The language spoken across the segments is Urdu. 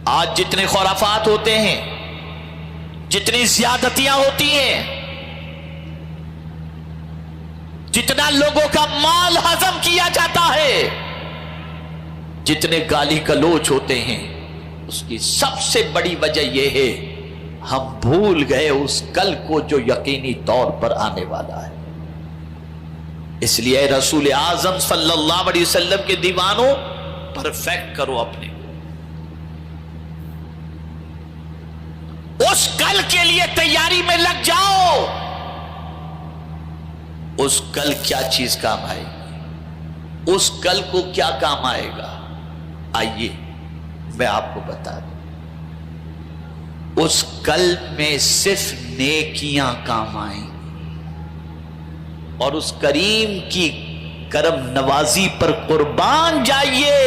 آج جتنے خرافات ہوتے ہیں، جتنی زیادتیاں ہوتی ہیں، جتنا لوگوں کا مال ہضم کیا جاتا ہے، جتنے گالی گلوچ ہوتے ہیں، اس کی سب سے بڑی وجہ یہ ہے ہم بھول گئے اس کل کو جو یقینی طور پر آنے والا ہے۔ اس لیے رسول اعظم صلی اللہ علیہ وسلم کے دیوانوں پرفیکٹ کرو اپنے، اس کل کے لیے تیاری میں لگ جاؤ۔ اس کل کیا چیز کام آئے گی، اس کل کو کیا کام آئے گا، آئیے میں آپ کو بتا دوں۔ اس کل میں صرف نیکیاں کام آئیں گی، اور اس کریم کی کرم نوازی پر قربان جائیے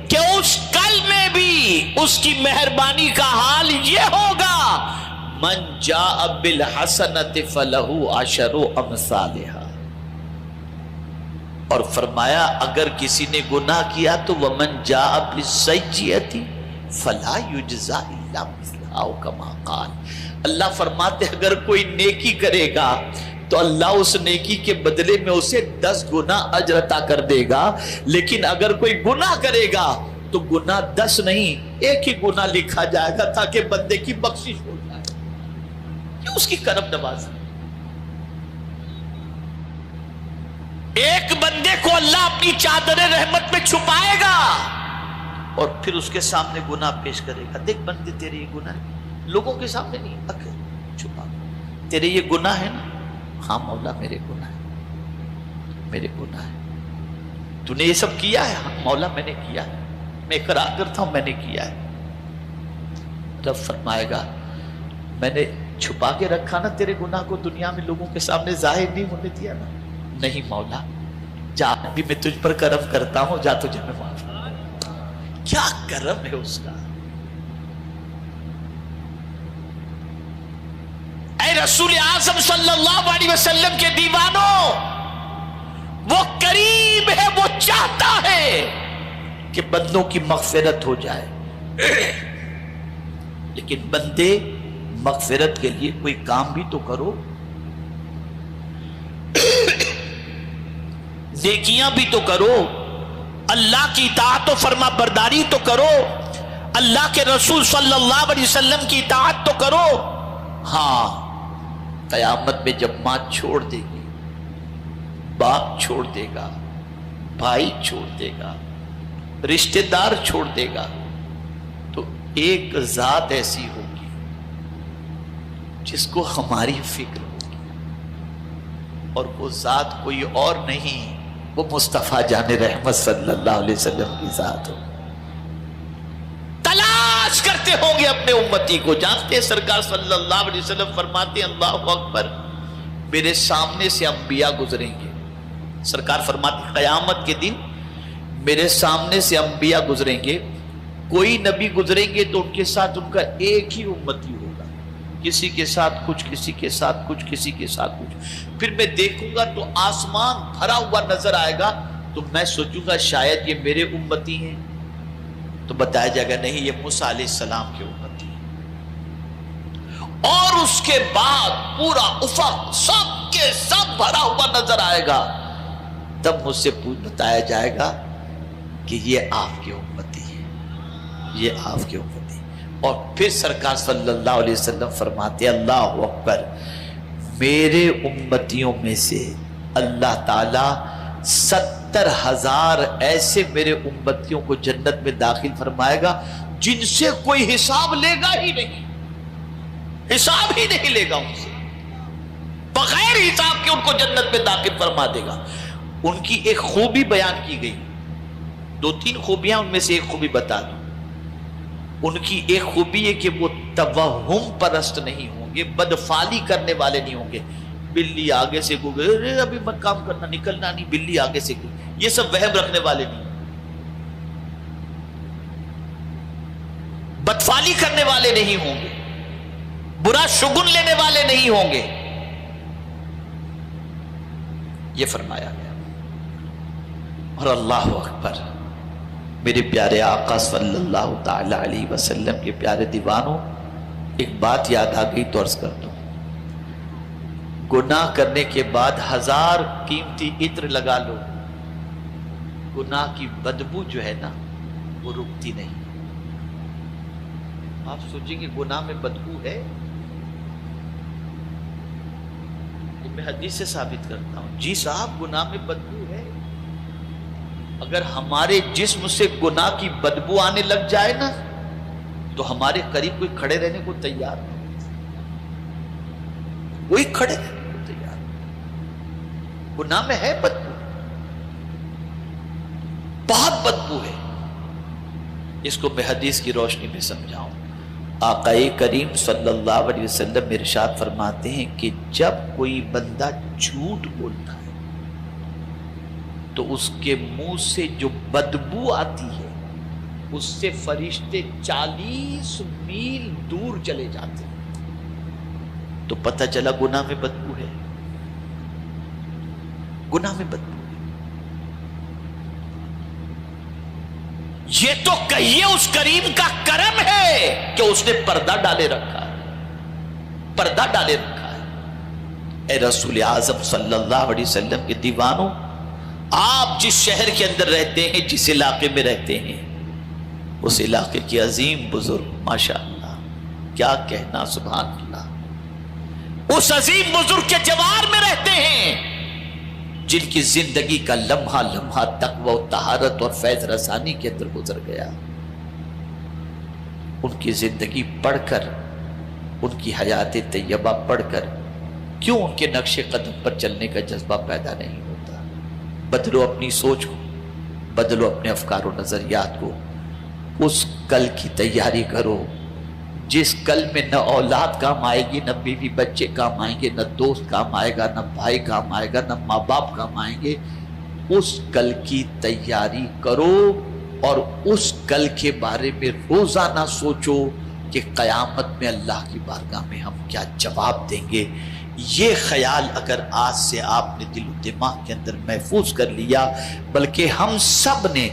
کہ اس کل میں بھی اس کی مہربانی کا حال یہ ہوگا، من جاء بالحسنۃ فلہ عشر امثالھا، اور فرمایا اگر کسی نے گناہ کیا تو ومن جاء بالسیئۃ فلا یجزی الا مثلھا، او کما قال، اللہ فرماتے اگر کوئی نیکی کرے گا تو اللہ اس نیکی کے بدلے میں اسے 10 گنا اجر عطا کر دے گا، لیکن اگر کوئی گناہ کرے گا تو گناہ 10 نہیں 1 ہی گناہ لکھا جائے گا تاکہ بندے کی بخشش ہو جائے۔ یہ اس کی کرم نوازی۔ ایک بندے کو اللہ اپنی چادر رحمت میں چھپائے گا اور پھر اس کے سامنے گناہ پیش کرے گا، دیکھ بندے تیرے یہ گناہ ہے، لوگوں کے سامنے نہیں، اکیلے چھپا، تیرے یہ گناہ ہے نا، ہاں مولا میرے گناہ ہے، میرے گناہ ہے، تو نے یہ سب کیا ہے، ہاں مولا میں نے کیا ہے، میں اقرار کرتا ہوں میں نے کیا ہے۔ رب فرمائے گا میں نے چھپا کے رکھا نا تیرے گناہ کو، دنیا میں لوگوں کے سامنے ظاہر نہیں ہونے دیا نا، نہیں مولا جا بھی میں تجھ پر کرم کرتا ہوں، جا تجھے میں معاف کرتا ہوں۔ کیا کرم ہے اس کا۔ اے رسول اعظم صلی اللہ علیہ وسلم کے دیوانوں، وہ قریب ہے، وہ چاہتا ہے کہ بندوں کی مغفرت ہو جائے، لیکن بندے مغفرت کے لیے کوئی کام بھی تو کرو، نیکیاں بھی تو کرو، اللہ کی اطاعت و فرما برداری تو کرو، اللہ کے رسول صلی اللہ علیہ وسلم کی اطاعت تو کرو۔ ہاں قیامت میں جب ماں چھوڑ دے گی، باپ چھوڑ دے گا، بھائی چھوڑ دے گا، رشتہ دار چھوڑ دے گا، تو ایک ذات ایسی ہوگی جس کو ہماری فکر ہوگی، اور وہ ذات کوئی اور نہیں، وہ مصطفیٰ جان رحمت صلی اللہ علیہ وسلم کی ذات ہو۔ تلاش کرتے ہوں گے اپنے امتی کو، جانتے ہیں سرکار صلی اللہ علیہ وسلم فرماتے ہیں اللہ اکبر، میرے سامنے سے انبیاء گزریں گے، سرکار فرماتے ہیں قیامت کے دن میرے سامنے سے انبیاء گزریں گے، کوئی نبی گزریں گے تو ان کے ساتھ ان کا ایک ہی امتی ہوگا، کسی کے ساتھ کچھ، کسی کے ساتھ کچھ، کسی کے ساتھ کچھ، پھر میں دیکھوں گا تو آسمان بھرا ہوا نظر آئے گا، تو میں سوچوں گا شاید یہ میرے امتی ہیں، تو بتایا جائے گا نہیں یہ موسیٰ علیہ السلام کے امتی ہیں، اور اس کے بعد پورا افق سب کے سب بھرا ہوا نظر آئے گا، تب مجھ سے بتایا جائے گا کہ یہ آپ کے امتی ہیں، یہ آپ کے امتی ہیں، اور پھر سرکار صلی اللہ علیہ وسلم فرماتے اللہ اکبر، میرے امتیوں میں سے اللہ تعالیٰ 70,000 ایسے میرے امتیوں کو جنت میں داخل فرمائے گا جن سے کوئی حساب لے گا ہی نہیں، حساب ہی نہیں لے گا ان سے، بغیر حساب کے ان کو جنت میں داخل فرما دے گا۔ ان کی ایک خوبی بیان کی گئی، 2-3 خوبیاں، ان میں سے ایک خوبی بتا دوں۔ ان کی ایک خوبی ہے کہ وہ توہم پرست نہیں ہوں گے، بدفعالی کرنے والے نہیں ہوں گے، بلی آگے سے گزرے ابھی مت کام کرنا، نکلنا نہیں، بلی آگے سے گزرے، یہ سب وہم رکھنے والے نہیں، بدفعالی کرنے والے نہیں ہوں گے، برا شگن لینے والے نہیں ہوں گے، یہ فرمایا گیا۔ اور اللہ اکبر، میرے پیارے آقا صلی اللہ تعالی علیہ وسلم کے پیارے دیوانوں، ایک بات یاد آ گئی تو عرض کر دوں، گناہ کرنے کے بعد 1000 قیمتی عطر لگا لو، گناہ کی بدبو جو ہے نا وہ رکتی نہیں۔ آپ سوچیں کہ گناہ میں بدبو ہے؟ میں حدیث سے ثابت کرتا ہوں، جی صاحب گناہ میں بدبو ہے۔ اگر ہمارے جسم سے گناہ کی بدبو آنے لگ جائے نا تو ہمارے قریب کوئی کھڑے رہنے کو تیار نہیں، کوئی کھڑے رہنے کو تیار نہیں۔ گناہ میں ہے بدبو، بہت بدبو ہے۔ اس کو میں حدیث کی روشنی میں سمجھاؤں، آقا کریم صلی اللہ علیہ وسلم ارشاد فرماتے ہیں کہ جب کوئی بندہ جھوٹ بولتا ہے تو اس کے منہ سے جو بدبو آتی ہے اس سے فرشتے 40 میل دور چلے جاتے ہیں۔ تو پتہ چلا گناہ میں بدبو ہے، گناہ میں بدبو ہے۔ یہ تو کہیے اس کریم کا کرم ہے کہ اس نے پردہ ڈالے رکھا ہے، پردہ ڈالے رکھا ہے۔ اے رسول اعظم صلی اللہ علیہ وسلم کے دیوانوں، آپ جس شہر کے اندر رہتے ہیں، جس علاقے میں رہتے ہیں، اس علاقے کے عظیم بزرگ، ماشاءاللہ کیا کہنا، سبحان اللہ، اس عظیم بزرگ کے جوار میں رہتے ہیں جن کی زندگی کا لمحہ لمحہ تقوی و طہارت اور فیض رسانی کے اندر گزر گیا۔ ان کی زندگی پڑھ کر، ان کی حیات طیبہ پڑھ کر کیوں ان کے نقش قدم پر چلنے کا جذبہ پیدا نہیں ہوتا؟ بدلو اپنی سوچ کو، بدلو اپنے افکار و نظریات کو، اس کل کی تیاری کرو جس کل میں نہ اولاد کام آئے گی، نہ بیوی بچے کام آئیں گے، نہ دوست کام آئے گا، نہ بھائی کام آئے گا، نہ ماں باپ کام آئیں گے۔ اس کل کی تیاری کرو اور اس کل کے بارے میں روزانہ سوچو کہ قیامت میں اللہ کی بارگاہ میں ہم کیا جواب دیں گے۔ یہ خیال اگر آج سے آپ نے دل و دماغ کے اندر محفوظ کر لیا، بلکہ ہم سب نے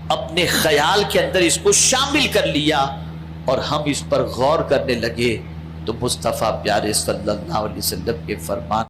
اپنے خیال کے اندر اس کو شامل کر لیا اور ہم اس پر غور کرنے لگے، تو مصطفیٰ پیارے صلی اللہ علیہ وسلم کے فرمان